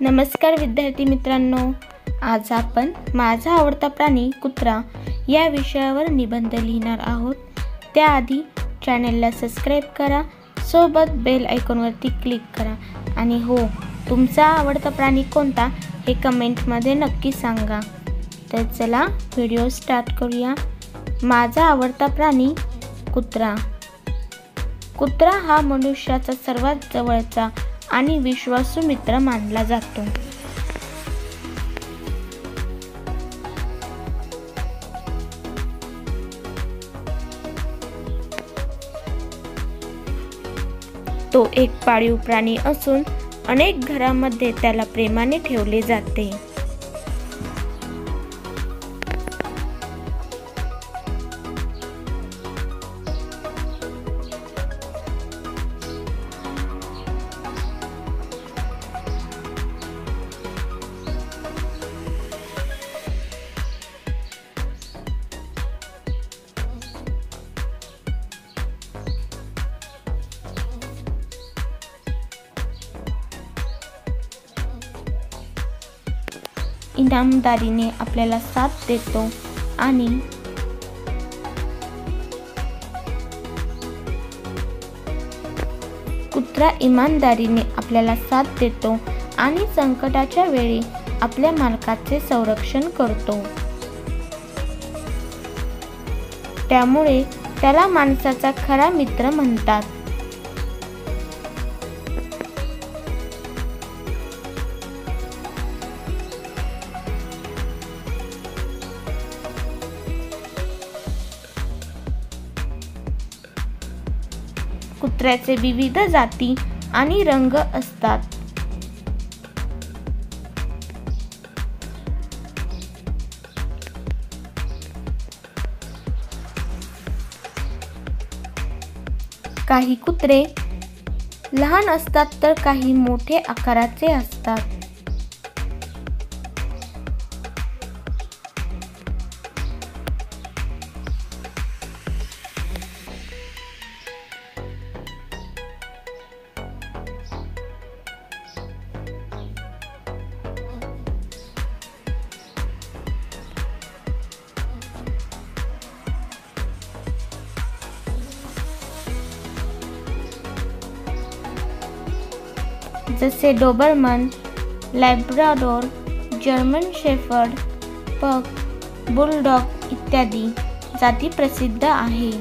नमस्कार विद्यार्थी मित्रांनो, आज आपण माझा आवडता प्राणी कुत्रा या विषयावर निबंध लिहिणार आहोत। त्याआधी चॅनलला सबस्क्राइब करा, सोबत बेल आयकॉनवरती क्लिक करा आणि हो, तुमचा आवडता प्राणी कोणता हे कमेंटमध्ये नक्की सांगा। तर चला व्हिडिओ स्टार्ट करूया। माझा आवडता प्राणी कुत्रा। कुत्रा हा मनुष्याचा सर्वात जवळचा आणि विश्वासू मित्र मानला जातो। तो एक पाळीव प्राणी असून अनेक घरांमध्ये त्याला प्रेमाने ठेवले जाते। इनामदारीने आपल्याला साथ देतो आणि कुत्रा इमानदारीने आपल्याला साथ देतो आणि संकटाच्या वेळी आपल्या मालकाचे संरक्षण करतो। त्यामुळे त्याला माणसाचा खरा मित्र म्हणतात। कुत्र्याचे विविध जाती आणि रंग असतात। काही कुत्रे लहान असतात तर काही मोठे आकाराचे असतात। जसे डोबरमन, लॅब्राडोर, जर्मन शेफर्ड, पग, बुलडॉग इत्यादी जाती प्रसिद्ध आहे।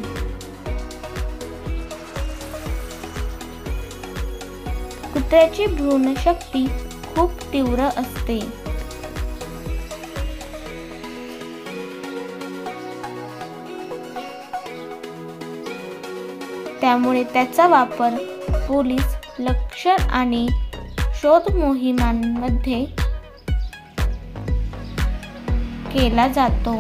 कुत्र्याची भ्रूणशक्ती खूप तीव्र असते। त्यामुळे त्याचा वापर पोलीस, लष्कर आणि शोध मोहिमांमध्ये केला जातो।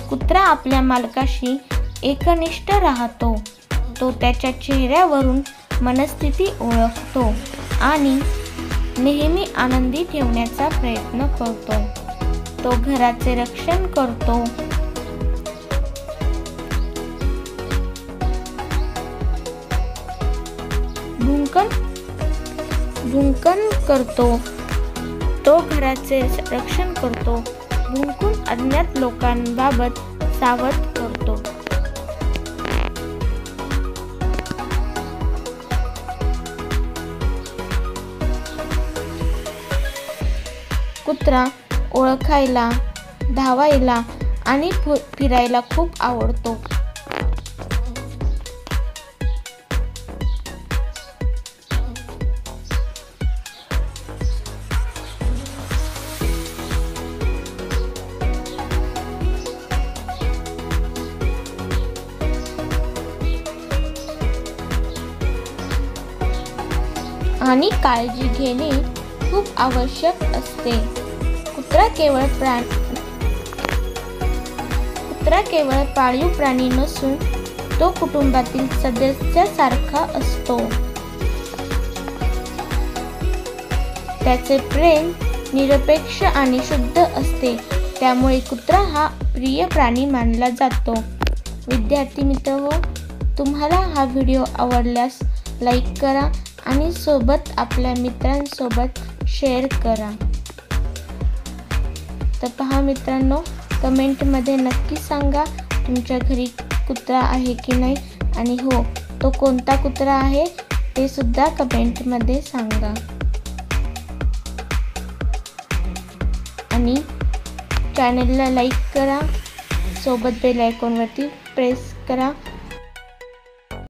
कुत्रा आपल्या मालकाशी एकनिष्ठ राहतो। तो त्याच्या चेहऱ्यावरून मनस्थिती ओळखतो आणि नेहमी आनंदी ठेवण्याचा प्रयत्न करतो। तो घराचे रक्षण करतो, भुंकन करतो। तो घराचे रक्षण करतो, भुंकून अज्ञात लोकांबाबत सावध करतो। कुत्रा ओळखायला, धावायला आणि फिरायला खूप आवडतो। आणि काळजी घेणे खूप आवश्यक असते। कुत्रा केवळ पाळीव प्राणी नसून तो कुटुंबातील सदस्यासारखा असतो। त्याचे प्रेम निरपेक्ष आणि शुद्ध असते, त्यामुळे कुत्रा हा प्रिय प्राणी मानला जातो. विद्यार्थी मित्रहो, तुम्हाला हा व्हिडिओ आवडल्यास लाईक करा आणि सोबत आपल्या मित्रांसोबत शेअर करा. तर पहा मित्रांनो, कमेंटमध्ये नक्की सांगा तुमच्या घरी कुत्रा आहे की नाही, आणि हो, तो कोणता कुत्रा आहे ते सुद्धा कमेंटमध्ये सांगा. आणि चॅनलला लाईक करा, सोबत बेल आयकॉनवरती प्रेस करा